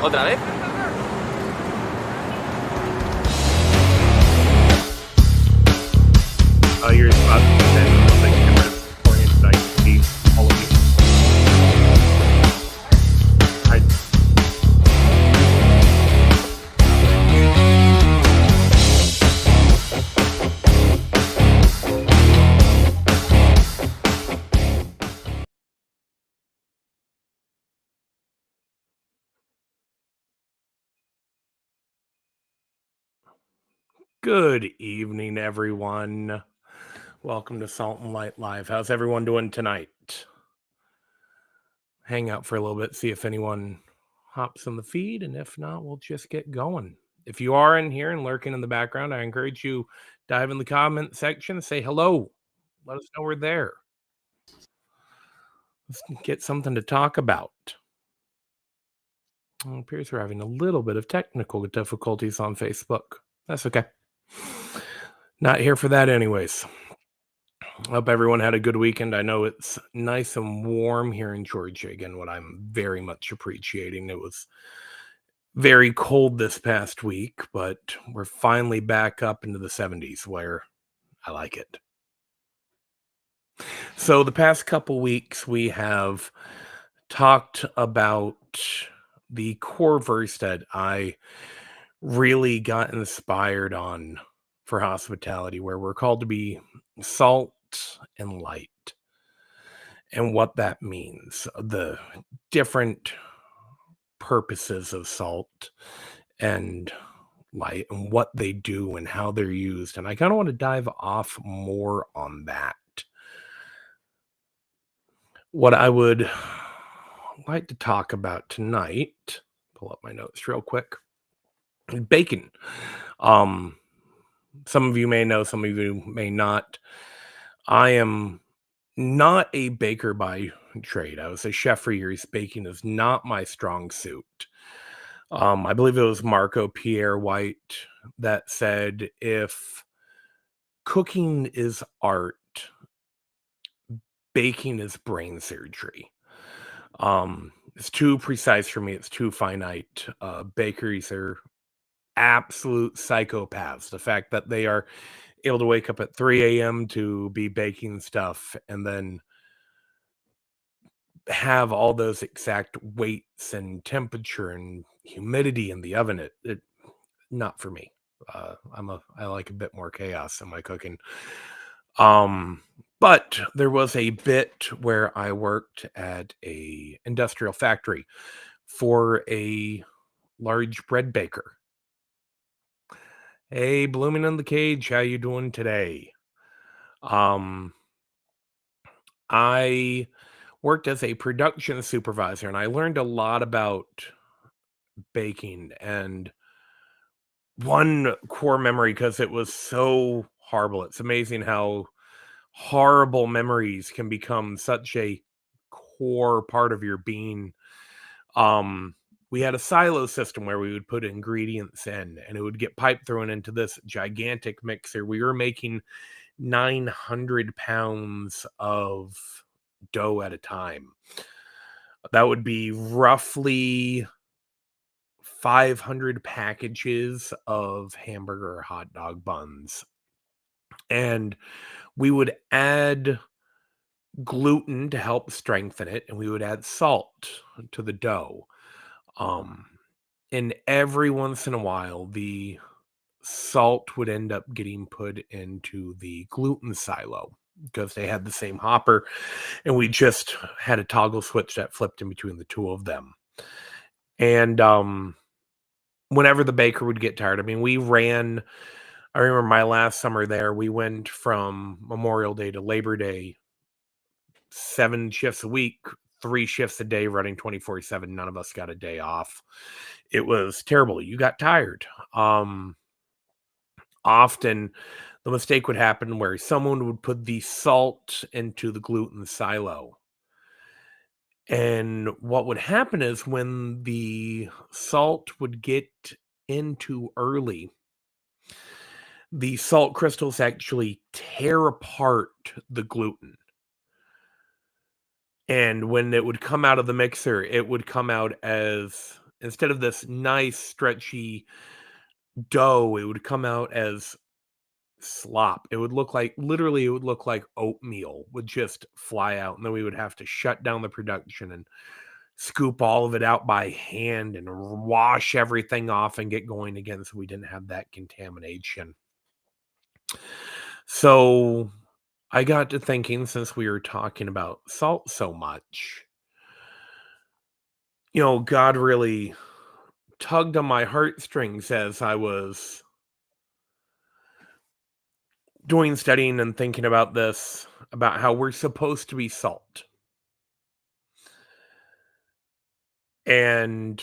¿Otra vez? Your spots and the cameras oriented. I can see all of you. Good evening, everyone. Welcome to Salt and Light Live. How's everyone doing tonight? Hang out for a little bit, see if anyone hops on the feed, and if not, we'll just get going. If you are in here and lurking in the background, I encourage you dive in the comment section, say hello. Let us know we're there. Let's get something to talk about. It appears we're having a little bit of technical difficulties on Facebook. That's okay. Not here for that anyways. Hope everyone had a good weekend. I know it's nice and warm here in Georgia again, what I'm very much appreciating. It was very cold this past week, but we're finally back up into the 70s where I like it. So the past couple weeks we have talked about the core verse that I really got inspired on for hospitality, where we're called to be salt and light, and what that means, the different purposes of salt and light, and what they do and how they're used. And I kind of want to dive off more on that. What I would like to talk about tonight, pull up my notes real quick, bacon. Some of you may know, some of you may not. I am not a baker by trade. I was a chef for years. Baking is not my strong suit. I believe it was Marco Pierre White that said, if cooking is art, baking is brain surgery. It's too precise for me. It's too finite. Bakeries are absolute psychopaths. The fact that they are able to wake up at 3 a.m. to be baking stuff and then have all those exact weights and temperature and humidity in the oven, it not for me. I like a bit more chaos in my cooking. But there was a bit where I worked at a industrial factory for a large bread baker. Hey, Blooming in the Cage, how you doing today? Um, I worked as a production supervisor, and I learned a lot about baking. And one core memory, because it was so horrible. It's amazing how horrible memories can become such a core part of your being. Um, we had a silo system where we would put ingredients in, and it would get piped thrown into this gigantic mixer. We were making 900 pounds of dough at a time. That would be roughly 500 packages of hamburger or hot dog buns. And we would add gluten to help strengthen it, and we would add salt to the dough. Um, and every once in a while, the salt would end up getting put into the gluten silo because they had the same hopper, and we just had a toggle switch that flipped in between the two of them. And whenever the baker would get tired, I mean, I remember my last summer there, we went from Memorial Day to Labor Day, 7 shifts a week, 3 shifts a day, running 24/7. None of us got a day off. It was terrible. You got tired. Often the mistake would happen where someone would put the salt into the gluten silo. And what would happen is when the salt would get in too early, the salt crystals actually tear apart the gluten. And when it would come out of the mixer, it would come out as Instead of this nice, stretchy dough, it would come out as slop. It would look like literally, it would look like oatmeal would just fly out, and then we would have to shut down the production and scoop all of it out by hand and wash everything off and get going again so we didn't have that contamination. So I got to thinking, since we were talking about salt so much, God really tugged on my heartstrings as I was doing studying and thinking about this, about how we're supposed to be salt. And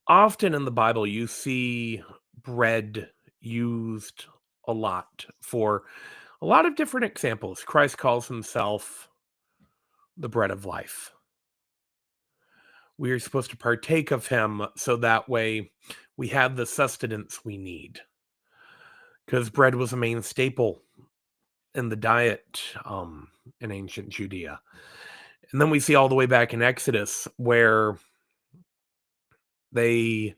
often in the Bible, you see bread used a lot for a lot of different examples. Christ calls himself the bread of life. We are supposed to partake of him so that way we have the sustenance we need. Because bread was a main staple in the diet in ancient Judea. And then we see all the way back in Exodus where they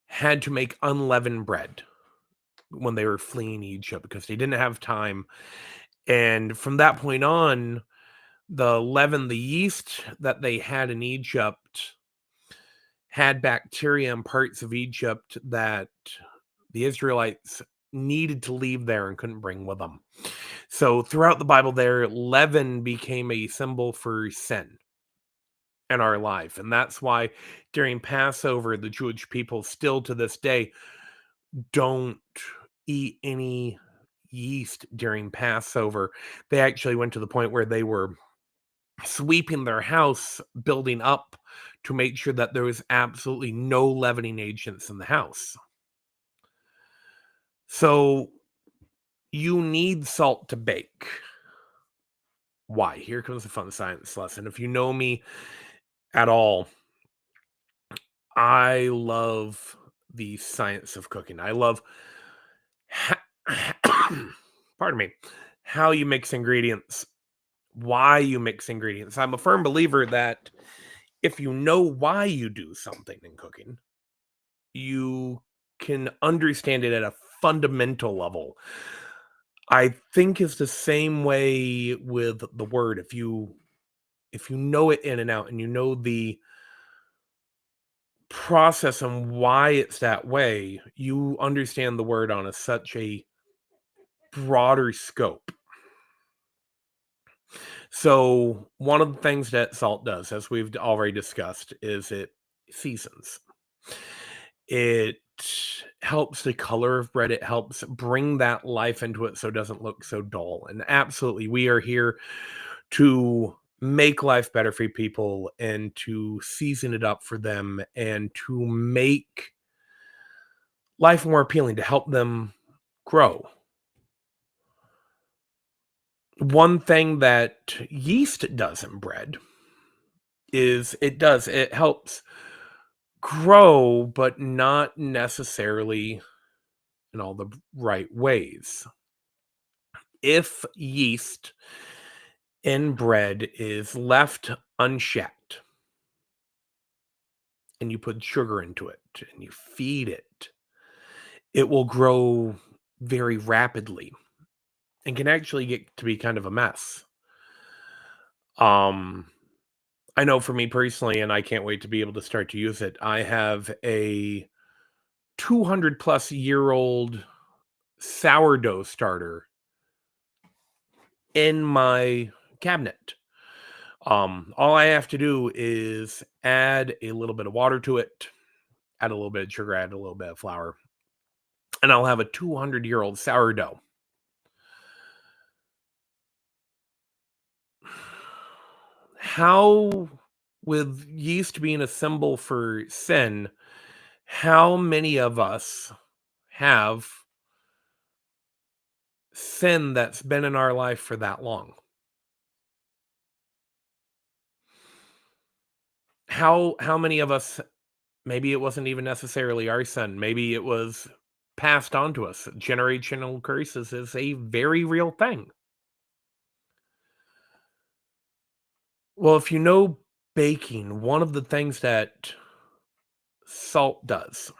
had to make unleavened bread when they were fleeing Egypt because they didn't have time. And from that point on, the leaven, the yeast that they had in Egypt, had bacteria in parts of Egypt that the Israelites needed to leave there and couldn't bring with them. So throughout the Bible there, leaven became a symbol for sin in our life. And that's why during Passover, the Jewish people still to this day don't eat any yeast during Passover. They actually went to the point where they were sweeping their house, building up to make sure that there was absolutely no leavening agents in the house. So you need salt to bake. Why? Here comes the fun science lesson. If you know me at all, I love the science of cooking. I love pardon me, how you mix ingredients, why you mix ingredients. I'm a firm believer that if you know why you do something in cooking, you can understand it at a fundamental level. I think it's the same way with the word. If you know it in and out and you know the process and why it's that way, you understand the word on such a broader scope. So, one of the things that salt does, as we've already discussed, is it seasons. It helps the color of bread. It helps bring that life into it so it doesn't look so dull. And absolutely, we are here to make life better for people and to season it up for them and to make life more appealing, to help them grow. One thing that yeast does in bread is it helps grow, but not necessarily in all the right ways. If yeast in bread is left unchecked and you put sugar into it and you feed it, it will grow very rapidly and can actually get to be kind of a mess. Um, I know for me personally, and I can't wait to be able to start to use it. I have a 200 plus year old sourdough starter in my cabinet. All I have to do is add a little bit of water to it, add a little bit of sugar, add a little bit of flour, and I'll have a 200-year-old sourdough. How, with yeast being a symbol for sin, how many of us have sin that's been in our life for that long? How many of us, maybe it wasn't even necessarily our sin, maybe it was passed on to us. Generational curses is a very real thing. Well, if you know baking, one of the things that salt does.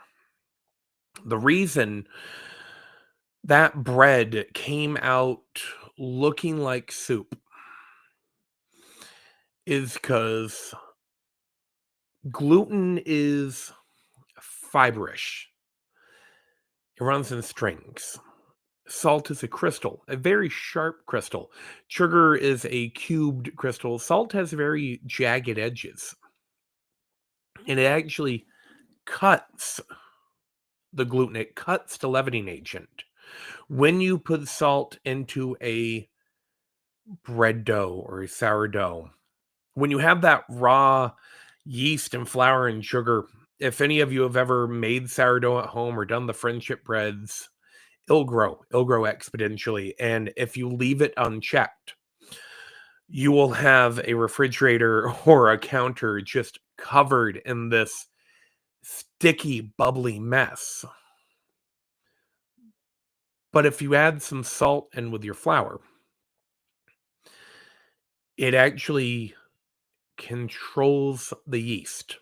The reason that bread came out looking like soup is because gluten is fiberish. It runs in strings. Salt is a crystal, a very sharp crystal. Sugar is a cubed crystal. Salt has very jagged edges, and it actually cuts the gluten. It cuts the leavening agent. When you put salt into a bread dough or a sourdough, when you have that raw yeast and flour and sugar, if any of you have ever made sourdough at home or done the friendship breads, it'll grow exponentially. And if you leave it unchecked, you will have a refrigerator or a counter just covered in this sticky, bubbly mess. But if you add some salt in with your flour, it actually controls the yeast.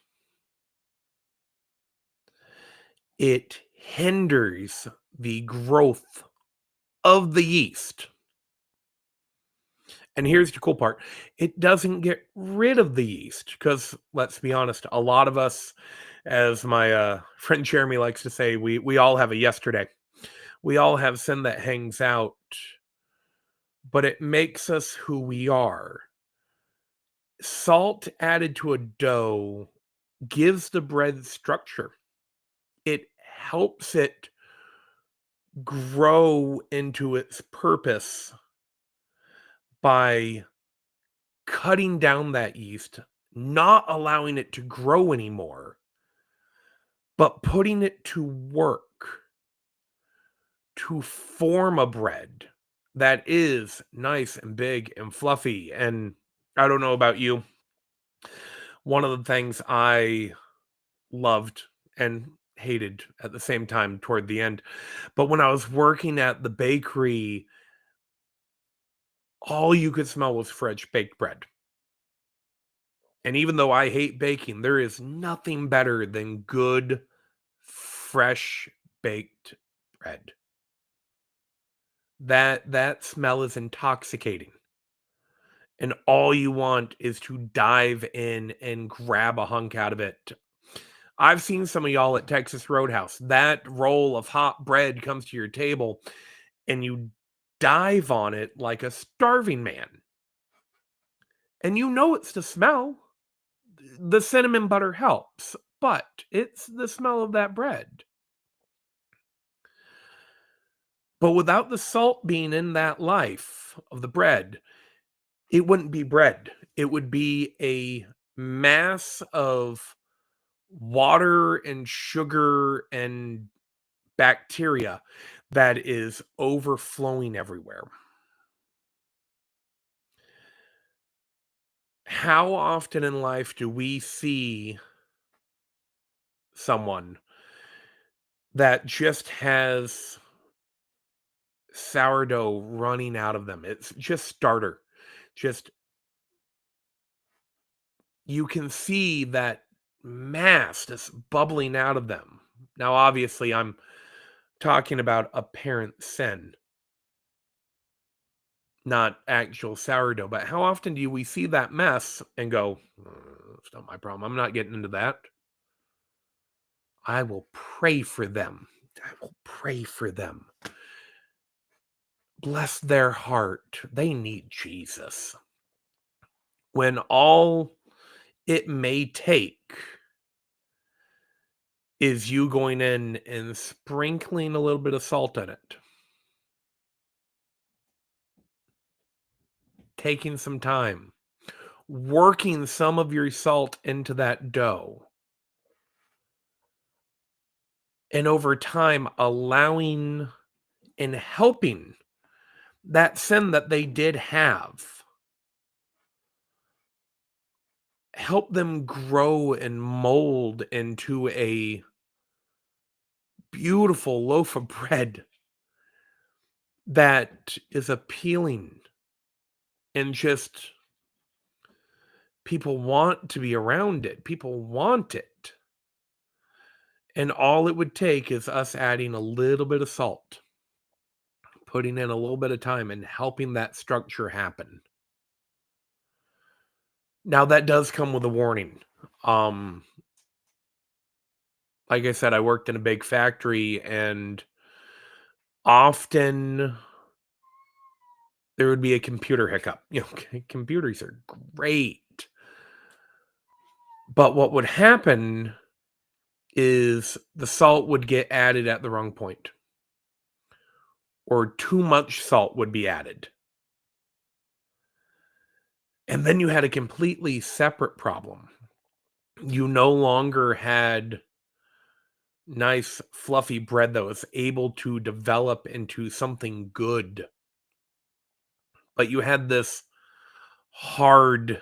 It hinders the growth of the yeast. And here's the cool part. It doesn't get rid of the yeast because, let's be honest, a lot of us, as my friend Jeremy likes to say, we all have a yesterday. We all have sin that hangs out, but it makes us who we are. Salt added to a dough gives the bread structure. It helps it grow into its purpose by cutting down that yeast, not allowing it to grow anymore, but putting it to work to form a bread that is nice and big and fluffy. And I don't know about you, one of the things I loved and hated at the same time toward the end, but when I was working at the bakery, all you could smell was fresh baked bread. And even though I hate baking, there is nothing better than good, fresh baked bread. That smell is intoxicating. And all you want is to dive in and grab a hunk out of it. I've seen some of y'all at Texas Roadhouse. That roll of hot bread comes to your table and you dive on it like a starving man. And you know it's the smell. The cinnamon butter helps, but it's the smell of that bread. But without the salt being in that life of the bread, it wouldn't be bread. It would be a mass of water and sugar and bacteria that is overflowing everywhere. How often in life do we see someone that just has sourdough running out of them? It's just starter. Just you can see that mass that's bubbling out of them. Now, obviously, I'm talking about apparent sin, not actual sourdough. But how often do we see that mess and go, it's not my problem. I'm not getting into that. I will pray for them. I will pray for them. Bless their heart. They need Jesus. When all it may take is you going in and sprinkling a little bit of salt in it, taking some time, working some of your salt into that dough, and over time allowing and helping that sin that they did have, help them grow and mold into a beautiful loaf of bread that is appealing and just people want to be around it. People want it. And all it would take is us adding a little bit of salt, putting in a little bit of time and helping that structure happen. Now that does come with a warning. Um, like I said, I worked in a big factory and often there would be a computer hiccup. Computers are great. But what would happen is the salt would get added at the wrong point, or too much salt would be added. And then you had a completely separate problem. You no longer had nice fluffy bread that was able to develop into something good, but you had this hard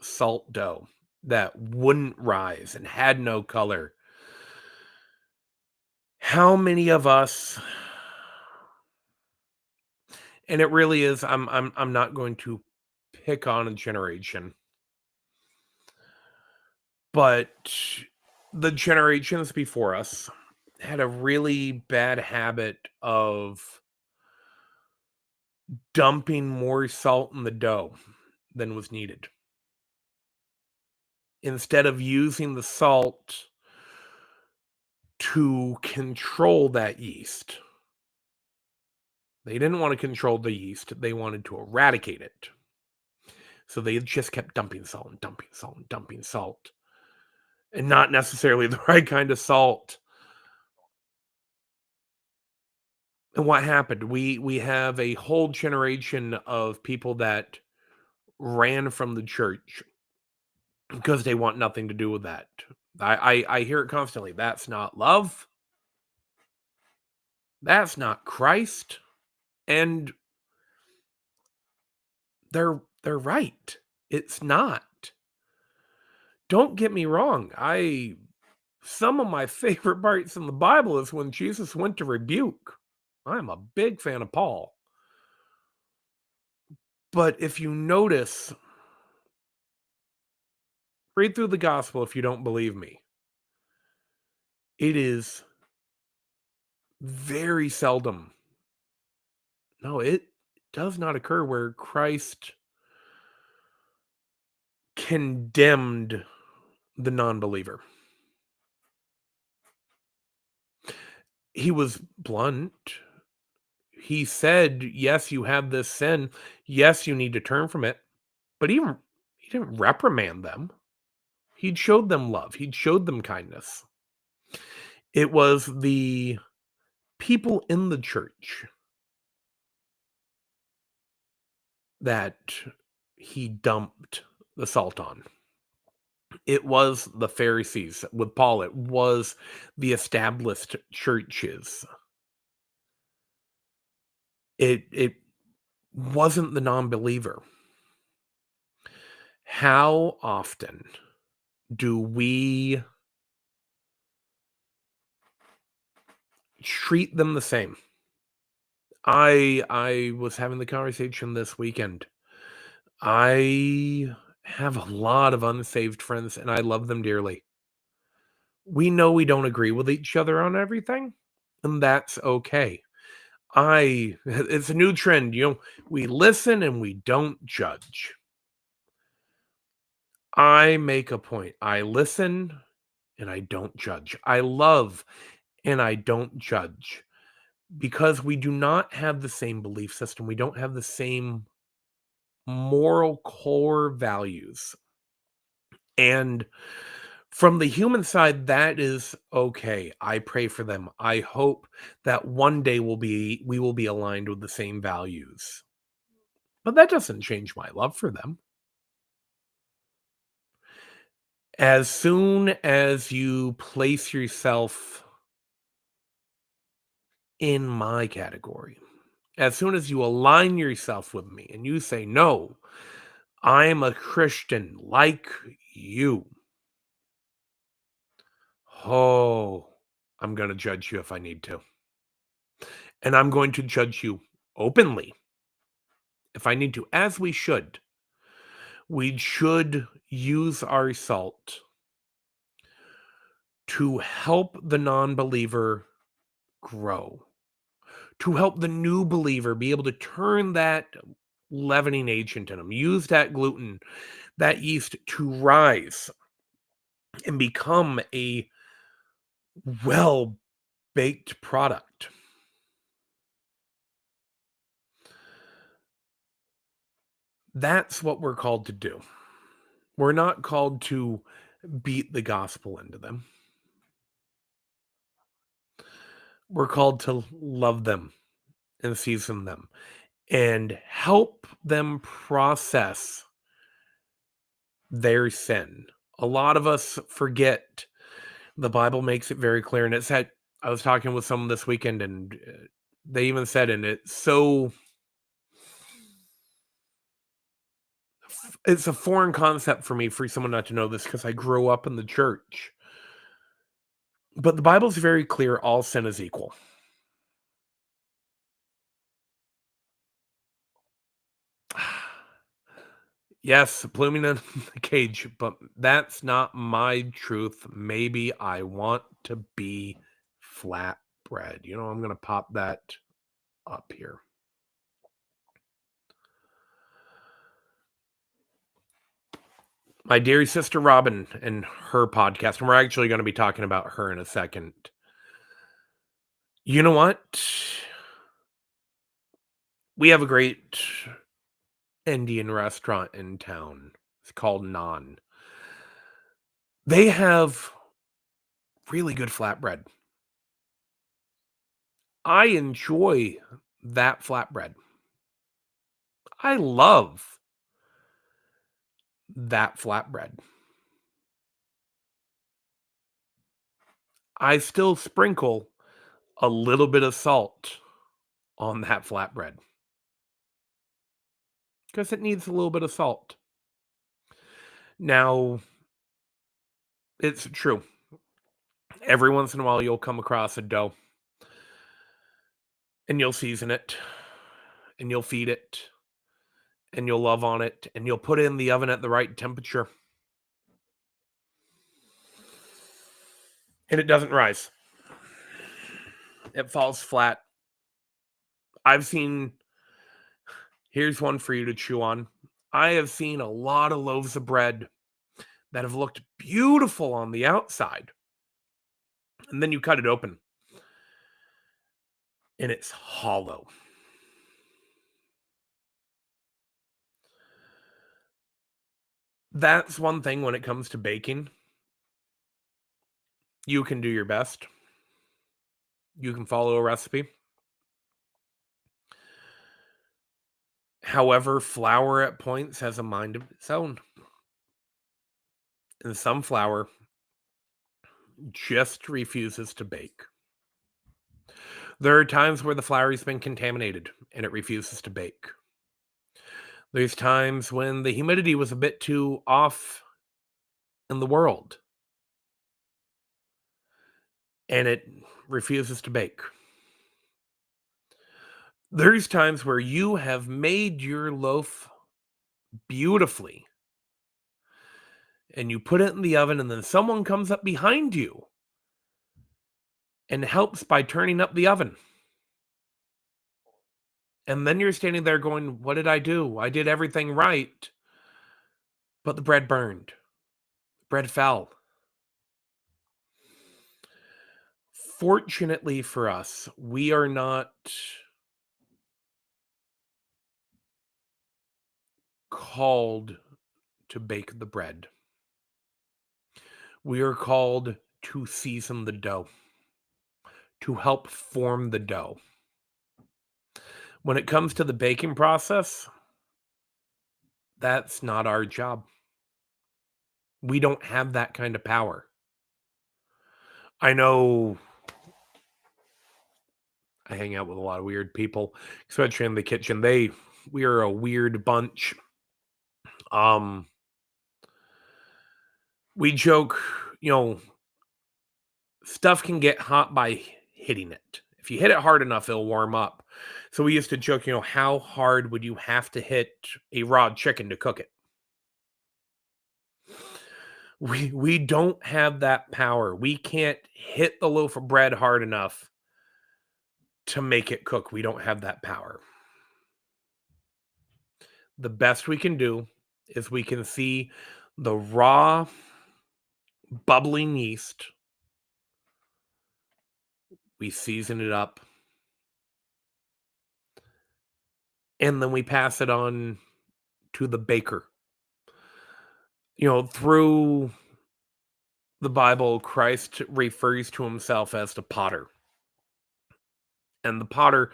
salt dough that wouldn't rise and had no color. How many of us, and it really is, I'm not going to pick on a generation, but the generations before us had a really bad habit of dumping more salt in the dough than was needed. Instead of using the salt to control that yeast. They didn't want to control the yeast, they wanted to eradicate it. So they just kept dumping salt and dumping salt and dumping salt, and not necessarily the right kind of salt. And what happened? We have a whole generation of people that ran from the church because they want nothing to do with that. I hear it constantly. That's not love. That's not Christ. And they're right. It's not. Don't get me wrong. I Some of my favorite parts in the Bible is when Jesus went to rebuke. I'm a big fan of Paul. But if you notice, read through the gospel if you don't believe me. It is very seldom. No, it does not occur where Christ condemned the non-believer. He was blunt. He said, "Yes, you have this sin. Yes, you need to turn from it." But he didn't reprimand them. He'd showed them love. He'd showed them kindness. It was the people in the church that he dumped the salt on. It was the Pharisees with Paul. It was the established churches. It wasn't the non-believer. How often do we treat them the same? I was having the conversation this weekend. I have a lot of unsaved friends and I love them dearly. We know we don't agree with each other on everything, and that's okay. I It's a new trend, we listen and we don't judge. I make a point. I listen and I don't judge. I love and I don't judge because we do not have the same belief system. We don't have the same moral core values. And from the human side, that is okay. I pray for them. I hope that one day we will be aligned with the same values. But that doesn't change my love for them. As soon as you place yourself in my category, as soon as you align yourself with me and you say, "No, I'm a Christian like you," oh, I'm going to judge you if I need to. And I'm going to judge you openly if I need to, as we should. We should use our salt to help the non-believer grow, to help the new believer be able to turn that leavening agent in them, use that gluten, that yeast to rise and become a well baked product. That's what we're called to do. We're not called to beat the gospel into them. We're called to love them and season them and help them process their sin. A lot of us forget. The Bible makes it very clear, and it said, I was talking with someone this weekend, and they even said, and it's a foreign concept for me for someone not to know this because I grew up in the church. But the Bible's very clear, all sin is equal. Yes, pluming in the cage, but that's not my truth. Maybe I want to be flatbread. I'm gonna pop that up here. My dear sister Robin and her podcast, and we're actually going to be talking about her in a second. You know what? We have a great Indian restaurant in town. It's called Naan. They have really good flatbread. I enjoy that flatbread. I love that flatbread. I still sprinkle a little bit of salt on that flatbread because it needs a little bit of salt. Now, it's true. Every once in a while, you'll come across a dough and you'll season it and you'll feed it and you'll love on it and you'll put it in the oven at the right temperature and it doesn't rise. It falls flat. I've seen, here's one for you to chew on. I have seen a lot of loaves of bread that have looked beautiful on the outside. And then you cut it open and it's hollow. That's one thing when it comes to baking. You can do your best. You can follow a recipe. However, flour at points has a mind of its own. And some flour just refuses to bake. There are times where the flour has been contaminated and it refuses to bake. There's times when the humidity was a bit too off in the world and it refuses to bake. There's times where you have made your loaf beautifully and you put it in the oven and then someone comes up behind you and helps by turning up the oven. And then you're standing there going, "What did I do? I did everything right." But the bread burned. Bread fell. Fortunately for us, we are not called to bake the bread. We are called to season the dough, to help form the dough. When it comes to the baking process, that's not our job. We don't have that kind of power. I know I hang out with a lot of weird people, especially in the kitchen. We are a weird bunch. Um, we joke, you know, stuff can get hot by hitting it. If you hit it hard enough, it'll warm up. So we used to joke, how hard would you have to hit a raw chicken to cook it? We don't have that power. We can't hit the loaf of bread hard enough to make it cook. We don't have that power. The best we can do is we can see the raw, bubbling yeast. We season it up, and then we pass it on to the baker. Through the Bible, Christ refers to himself as the potter. And the potter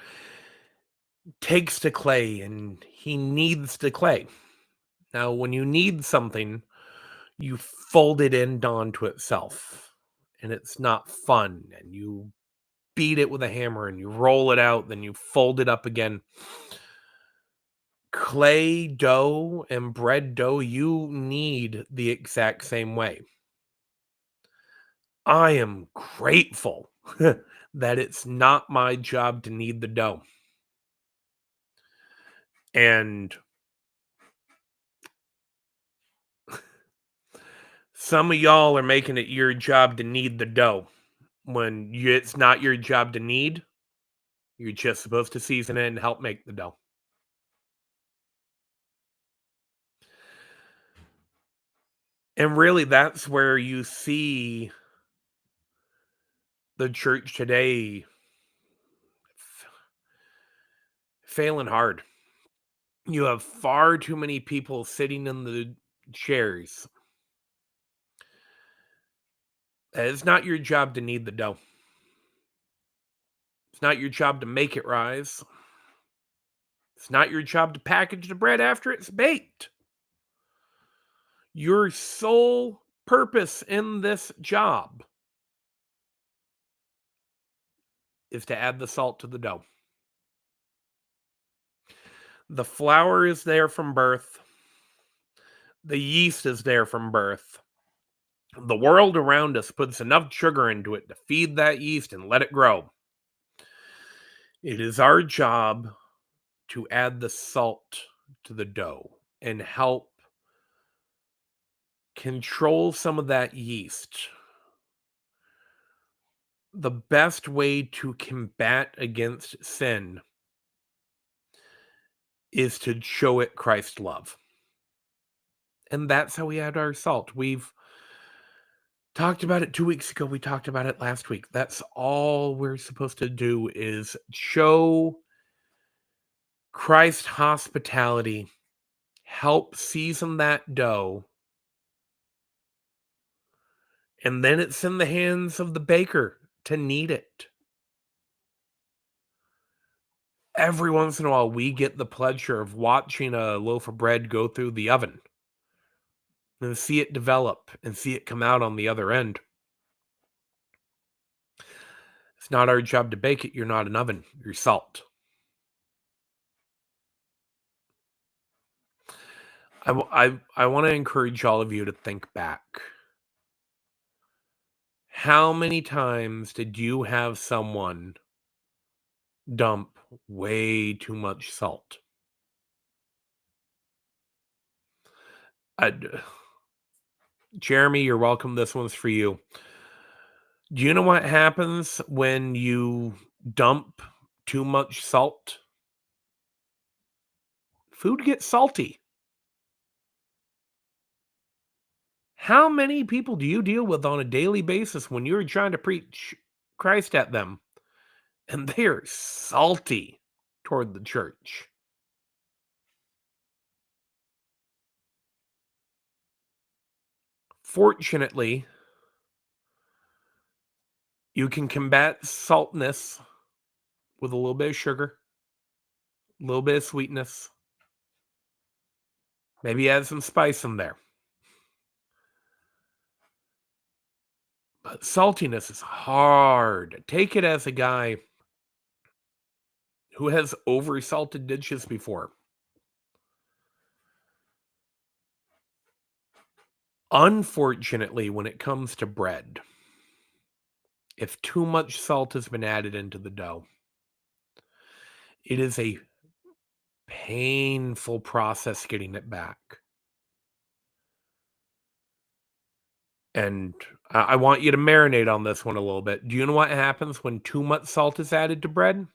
takes the clay and he kneads the clay. Now, when you knead something, you fold it in onto itself. And it's not fun. And you beat it with a hammer and you roll it out, then you fold it up again. Clay dough and bread dough, you knead the exact same way. I am grateful that it's not my job to knead the dough. And some of y'all are making it your job to knead the dough when it's not your job to knead. You're just supposed to season it and help make the dough. And really, that's where you see the church today failing hard. You have far too many people sitting in the chairs. It's not your job to knead the dough. It's not your job to make it rise. It's not your job to package the bread after it's baked. Your sole purpose in this job is to add the salt to the dough. The flour is there from birth. The yeast is there from birth. The world around us puts enough sugar into it to feed that yeast and let it grow. It is our job to add the salt to the dough and help control some of that yeast. The best way to combat against sin is to show it Christ's love. And that's how we add our salt. We've talked about it 2 weeks ago. We talked about it last week. That's all we're supposed to do is show Christ's hospitality, help season that dough, and then it's in the hands of the baker to knead it. Every once in a while, we get the pleasure of watching a loaf of bread go through the oven and see it develop and see it come out on the other end. It's not our job to bake it. You're not an oven. You're salt. I want to encourage all of you to think back. How many times did you have someone dump way too much salt? Jeremy, you're welcome. This one's for you. Do you know what happens when you dump too much salt? Food gets salty. How many people do you deal with on a daily basis when you're trying to preach Christ at them and they're salty toward the church? Fortunately, you can combat saltness with a little bit of sugar, a little bit of sweetness, maybe add some spice in there. But saltiness is hard. Take it as a guy who has over-salted dishes before. Unfortunately, when it comes to bread, if too much salt has been added into the dough, it is a painful process getting it back. And I want you to marinate on this one a little bit. Do you know what happens when too much salt is added to bread?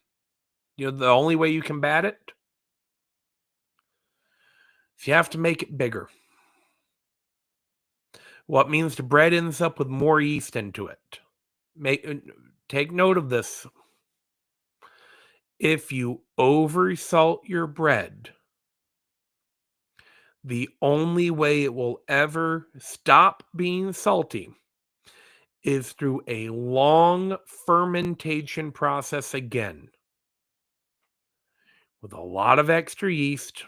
You know, the only way you combat it is you have to make it bigger. What means the bread ends up with more yeast into it. Take note of this. If you oversalt your bread, the only way it will ever stop being salty is through a long fermentation process again, with a lot of extra yeast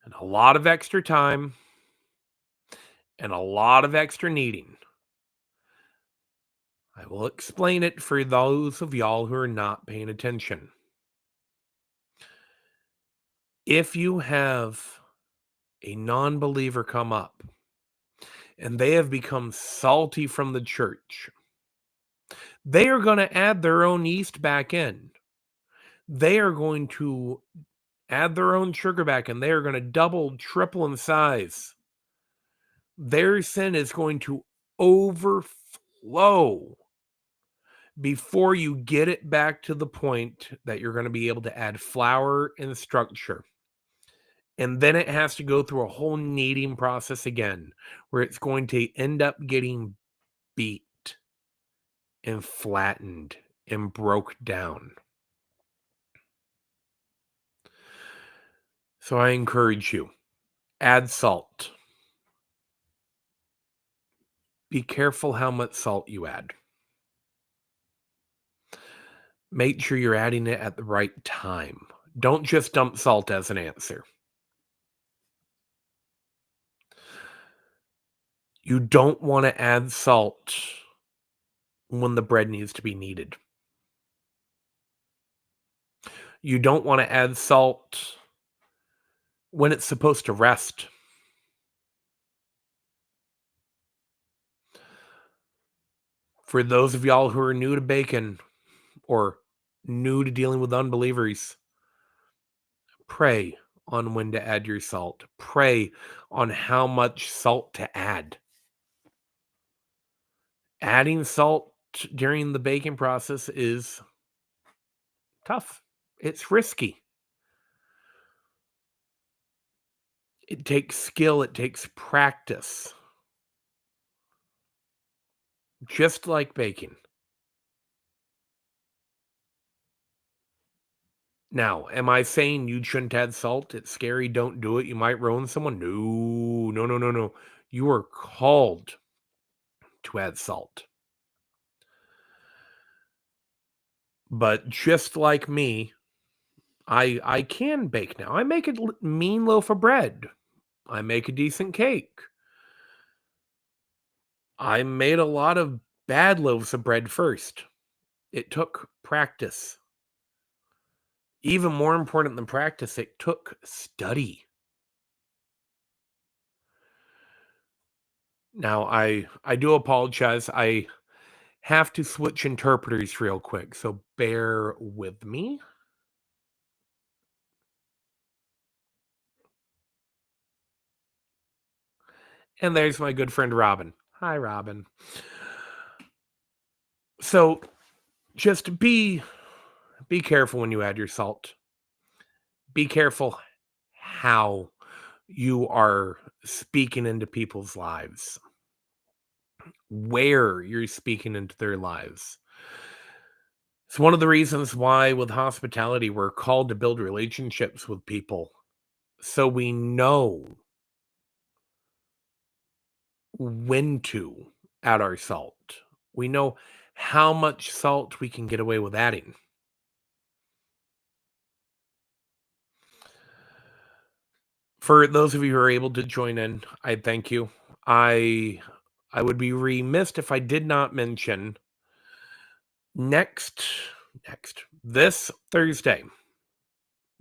and a lot of extra time and a lot of extra kneading. I will explain it for those of y'all who are not paying attention. If you have a non-believer come up and they have become salty from the church, they are going to add their own yeast back in. They are going to add their own sugar back in. They are going to double, triple in size. Their sin is going to overflow before you get it back to the point that you're going to be able to add flour and structure. And then it has to go through a whole kneading process again, where it's going to end up getting beat and flattened and broke down. So I encourage you, add salt. Be careful how much salt you add. Make sure you're adding it at the right time. Don't just dump salt as an answer. You don't want to add salt when the bread needs to be kneaded. You don't want to add salt when it's supposed to rest. For those of y'all who are new to bacon or new to dealing with unbelievers, pray on when to add your salt. Pray on how much salt to add. Adding salt during the baking process is tough. It's risky. It takes skill, it takes practice. Just like baking. Now, am I saying you shouldn't add salt? It's scary, don't do it. You might ruin someone. No, no, no, no, no. You are called to add salt. But just like me, I can bake now. I make a mean loaf of bread. I make a decent cake. I made a lot of bad loaves of bread first. It took practice. Even more important than practice, it took study. Now, I do apologize. I have to switch interpreters real quick, so bear with me. And there's my good friend Robin. Hi, Robin. So, just be careful when you add your salt. Be careful how you are speaking into people's lives, where you're speaking into their lives. It's one of the reasons why, with hospitality, we're called to build relationships with people so we know when to add our salt. We know how much salt we can get away with adding. For those of you who are able to join in, I thank you. I would be remiss if I did not mention next this Thursday.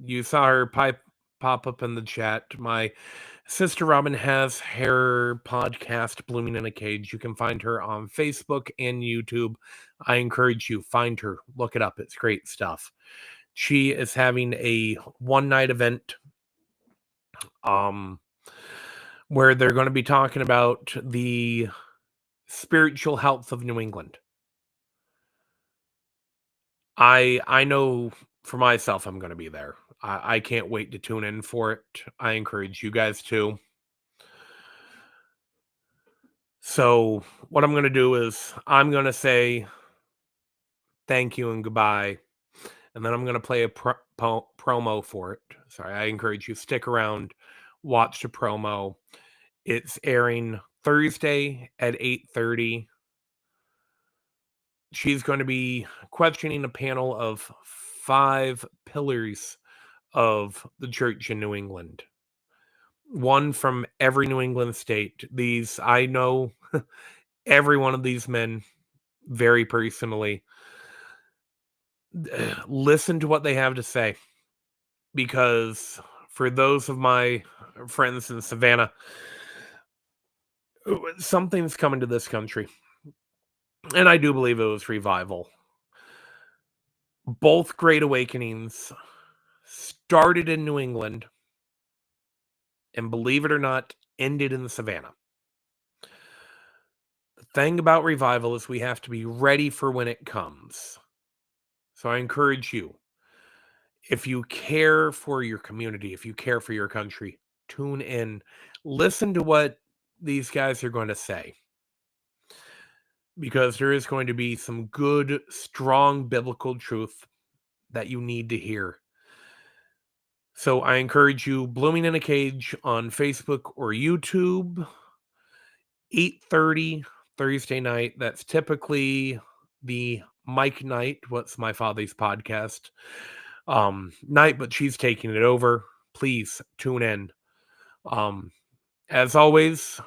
You saw her pop up in the chat. My sister Robin has her podcast, Blooming in a Cage. You can find her on Facebook and YouTube. I encourage you, find her, look it up. It's great stuff. She is having a one-night event where they're going to be talking about the spiritual health of New England. I know for myself I'm going to be there. I can't wait to tune in for it. I encourage you guys to. So what I'm going to do is I'm going to say thank you and goodbye, and then I'm going to play a promo for it. Sorry, I encourage you stick around, watch the promo. It's airing Thursday at 8:30. She's going to be questioning a panel of 5 pillars of the church in New England. One from every New England state. I know every one of these men very personally. Listen to what they have to say, because for those of my friends in Savannah, something's coming to this country, and I do believe it was revival. Both Great Awakenings started in New England, and believe it or not, ended in Savannah. The thing about revival is we have to be ready for when it comes. So I encourage you, if you care for your community, if you care for your country, tune in, listen to what these guys are going to say, because there is going to be some good, strong biblical truth that you need to hear. So I encourage you, Blooming in a Cage on Facebook or YouTube, 8:30 Thursday night. That's typically the Mike night, What's My Father's Podcast night, but she's taking it over. Please tune in. As always,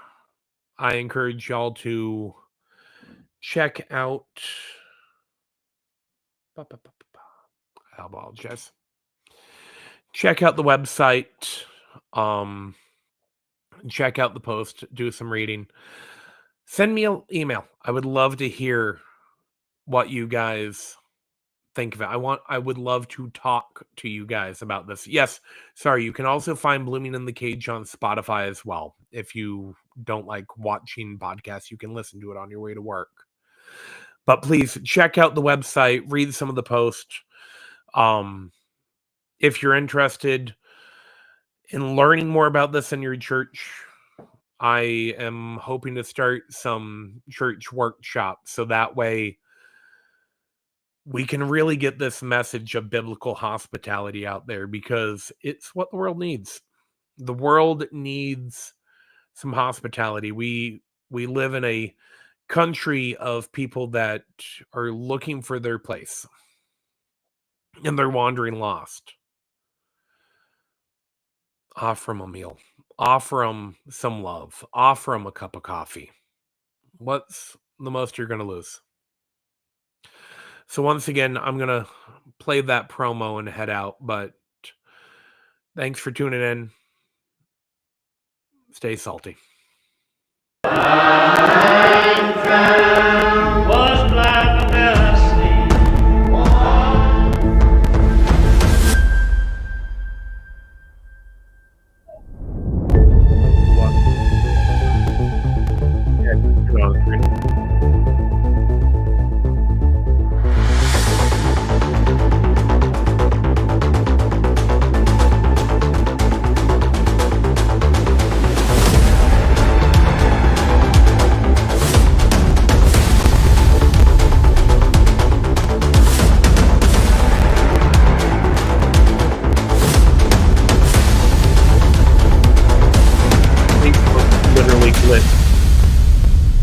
I encourage y'all to check out. I apologize. Check out the website. Check out the post. Do some reading. Send me an email. I would love to hear what you guys think of it. I would love to talk to you guys about this. Yes, sorry, you can also find Blooming in the Cage on Spotify as well. If you don't like watching podcasts, you can listen to it on your way to work. But please check out the website, read some of the posts. If you're interested in learning more about this in your church, I am hoping to start some church workshops, so that way we can really get this message of biblical hospitality out there, because it's what the world needs. The world needs some hospitality. We live in a country of people that are looking for their place, and they're wandering lost. Offer them a meal. Offer them some love. Offer them a cup of coffee. What's the most you're going to lose? So once again, I'm going to play that promo and head out, but thanks for tuning in. Stay salty. Was black and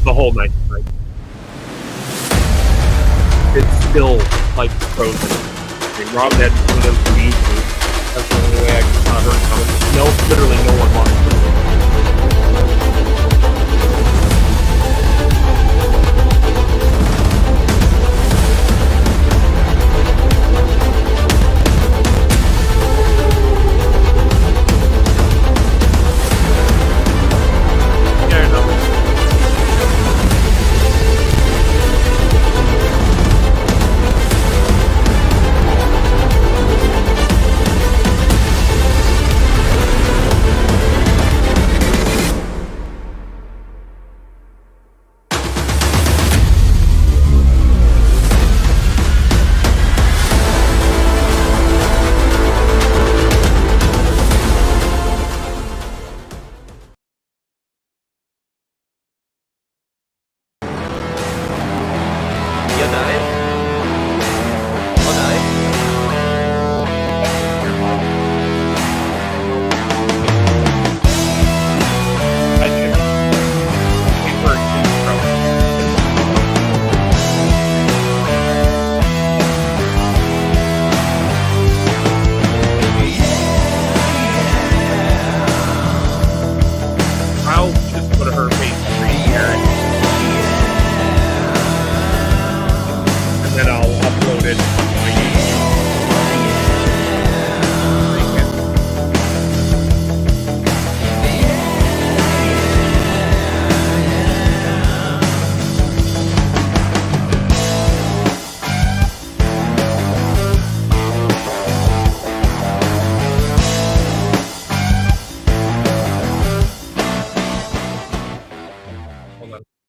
the whole night. It's still like frozen. I mean, Rob had one of those weeks. That's the only way I saw her coming. No, literally no one wanted to.